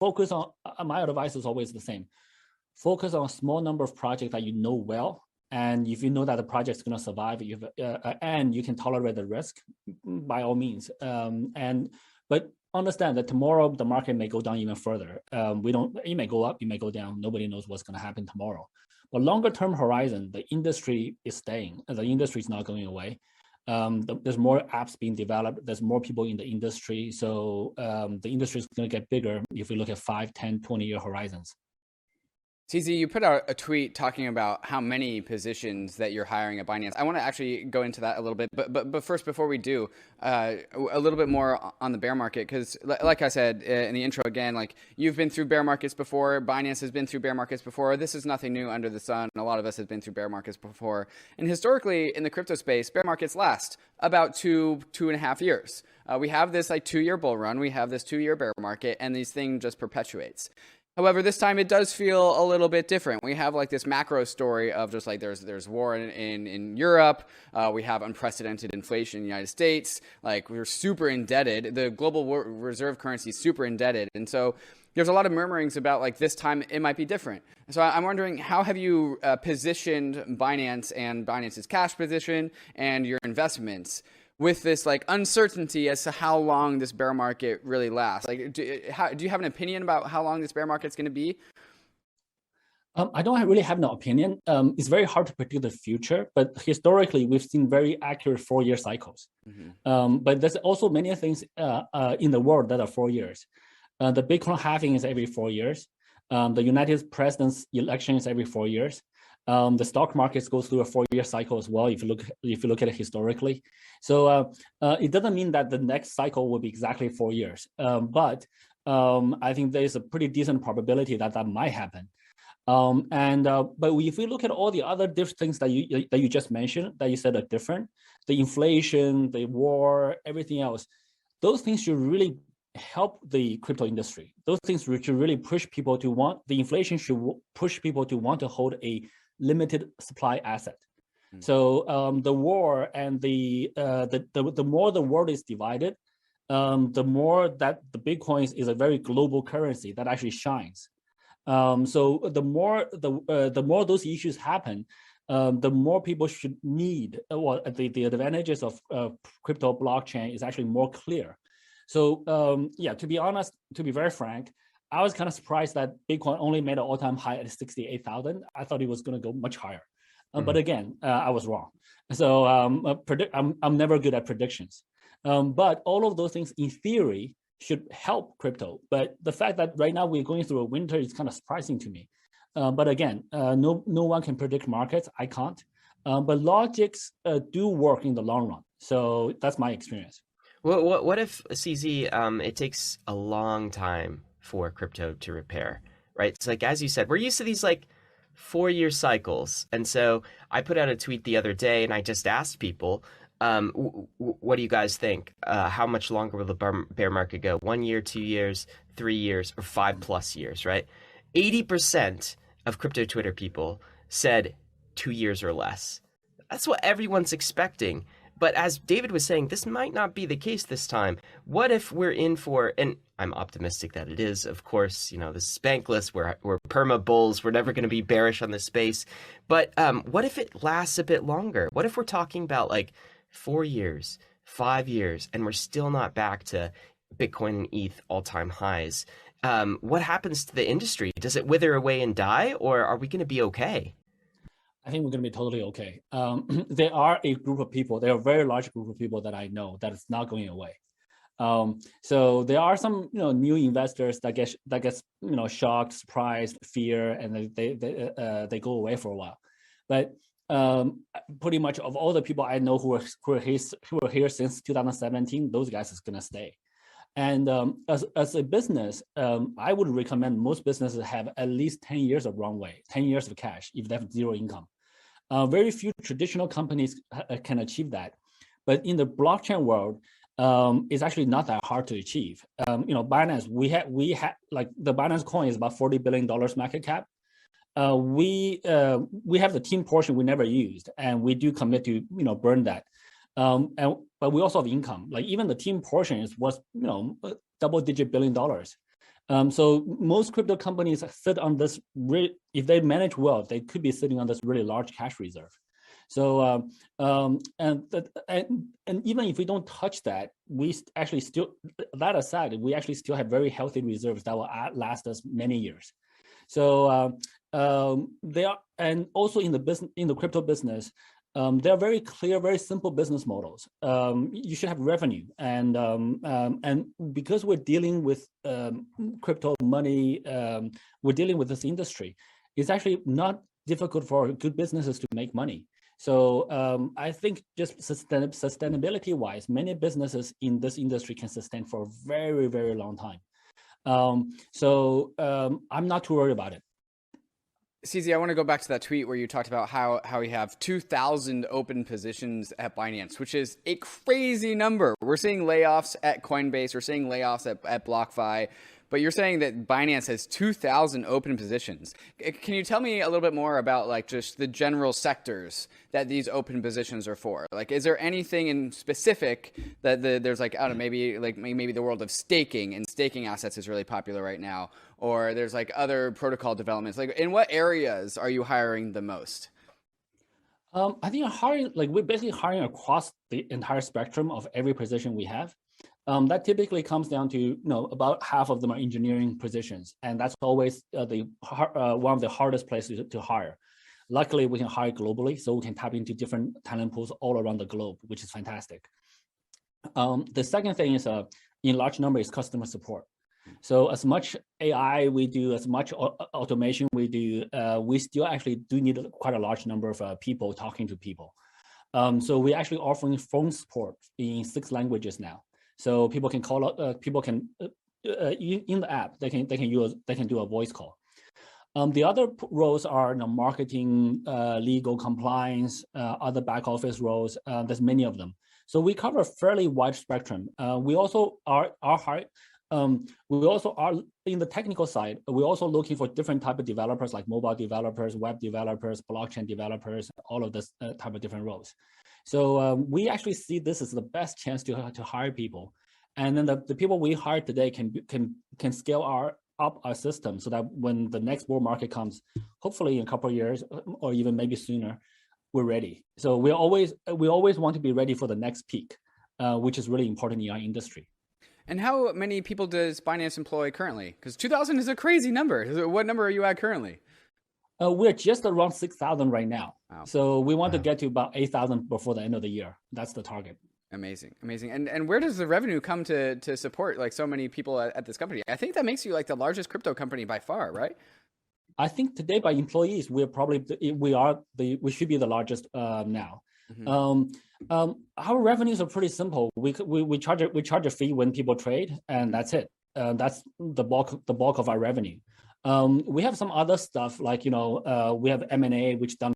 focus on, my advice is always the same. Focus on a small number of projects that you know well. And if you know that the project is going to survive, and you can tolerate the risk, by all means. But understand that tomorrow the market may go down even further. It may go up, it may go down. Nobody knows what's going to happen tomorrow. But longer term horizon, the industry is staying. The industry is not going away. There's more apps being developed. There's more people in the industry. So the industry is going to get bigger if we look at 5, 10, 20-year horizons. CZ, you put out a tweet talking about how many positions that you're hiring at Binance. I want to actually go into that a little bit, but first, before we do, a little bit more on the bear market, because like I said in the intro again, like you've been through bear markets before, Binance has been through bear markets before. This is nothing new under the sun. A lot of us have been through bear markets before, and historically in the crypto space, bear markets last about 2.5 years. We have this like 2-year bull run, we have this 2-year bear market, and these thing just perpetuates. However, this time it does feel a little bit different. We have like this macro story of just like there's war in Europe. We have unprecedented inflation in the United States. Like we're super indebted. The global reserve currency is super indebted. And so there's a lot of murmurings about like this time it might be different. So I'm wondering, how have you positioned Binance and Binance's cash position and your investments with this like uncertainty as to how long this bear market really lasts? Like, do you have an opinion about how long this bear market's going to be? I don't really have no opinion. It's very hard to predict the future, but historically we've seen very accurate 4-year cycles. But there's also many things in the world that are 4 years. The Bitcoin halving is every 4 years. The United President's election is every 4 years. The stock markets goes through a 4-year cycle as well, if you look at it historically. So it doesn't mean that the next cycle will be exactly 4 years, but I think there's a pretty decent probability that that might happen. But if we look at all the other different things that you just mentioned, that you said are different, the inflation, the war, everything else, those things should really help the crypto industry. Those things should really push people to want, the inflation should push people to want to hold a limited supply asset. So the war and the more the world is divided, the more that the Bitcoin is a very global currency that actually shines. So the more those issues happen, the more people should need, well, the advantages of crypto blockchain is actually more clear. So yeah, to be honest, to be very frank, I was kind of surprised that Bitcoin only made an all-time high at 68,000. I thought it was going to go much higher, but again, I was wrong. So I'm never good at predictions. But all of those things, in theory, should help crypto. But the fact that right now we're going through a winter is kind of surprising to me. But again, no one can predict markets. I can't. But logics do work in the long run. So that's my experience. Well, what if, CZ, it takes a long time for crypto to repair, right? It's like, as you said, we're used to these like 4-year cycles. And so I put out a tweet the other day and I just asked people, what do you guys think? How much longer will the bear market go? 1 year, 2 years, 3 years, or 5+ years, right? 80% of crypto Twitter people said 2 years or less. That's what everyone's expecting. But as David was saying, this might not be the case this time. What if we're in for, and I'm optimistic that it is, of course, you know, this is bankless, we're perma bulls, we're never going to be bearish on this space. But what if it lasts a bit longer? What if we're talking about like 4 years, 5 years, and we're still not back to Bitcoin and ETH all-time highs? What happens to the industry? Does it wither away and die, or are we going to be okay? I think we're going to be totally okay. There are a group of people, there are a very large group of people that I know that is not going away. So there are some, new investors that gets shocked, surprised, fear, and they go away for a while. But pretty much of all the people I know who are here since 2017, those guys is going to stay. And as a business, I would recommend most businesses have at least 10 years of runway, 10 years of cash if they have zero income. Very few traditional companies can achieve that. But in the blockchain world, it's actually not that hard to achieve. Binance, we had like the Binance coin is about $40 billion market cap. We have the team portion we never used, and we do commit to burn that. But we also have income. Like even the team portion was double-digit $1 billion. So most crypto companies sit on this, if they manage well, they could be sitting on this really large cash reserve. So and even if we don't touch that, we actually still, that aside, we actually still have very healthy reserves that will last us many years. So they are, and also in the crypto business, they are very clear, very simple business models. You should have revenue, and because we're dealing with crypto money, we're dealing with this industry. It's actually not difficult for good businesses to make money. So I think just sustainability-wise, many businesses in this industry can sustain for a very, very long time. So I'm not too worried about it. CZ, I want to go back to that tweet where you talked about how we have 2,000 open positions at Binance, which is a crazy number. We're seeing layoffs at Coinbase, we're seeing layoffs at BlockFi, but you're saying that Binance has 2,000 open positions. Can you tell me a little bit more about like just the general sectors that these open positions are for? Like, is there anything in specific that there's like, I don't know, maybe the world of staking, and staking assets is really popular right now, or there's like other protocol developments. Like, in what areas are you hiring the most? I think we're basically hiring across the entire spectrum of every position we have. That typically comes down to, about half of them are engineering positions, and that's always one of the hardest places to hire. Luckily, we can hire globally, so we can tap into different talent pools all around the globe, which is fantastic. The second thing is, in large number, is customer support. So as much AI we do, as much automation we do, we still actually do need quite a large number of people talking to people. So we're actually offering phone support in 6 languages now. So people can call, people can in the app, they can do a voice call. The other roles are marketing, legal, compliance, other back office roles. There's many of them. So we cover a fairly wide spectrum. We also are in the technical side. We're also looking for different type of developers, like mobile developers, web developers, blockchain developers, all of this type of different roles. So we actually see this as the best chance to hire people, and then the people we hire today can scale up our system so that when the next bull market comes, hopefully in a couple of years or even maybe sooner, we're ready. So we always want to be ready for the next peak, which is really important in our industry. And how many people does Binance employ currently? Because 2,000 is a crazy number. What number are you at currently? We're just around 6,000 right now. Wow. So we want to get to about 8,000 before the end of the year. That's the target. Amazing, amazing. And where does the revenue come to support like so many people at this company? I think that makes you like the largest crypto company by far, right? I think today by employees, we should be the largest now. Mm-hmm. Our revenues are pretty simple. We charge a fee when people trade, and that's it. That's the bulk of our revenue. We have some other stuff like we have M&A, which done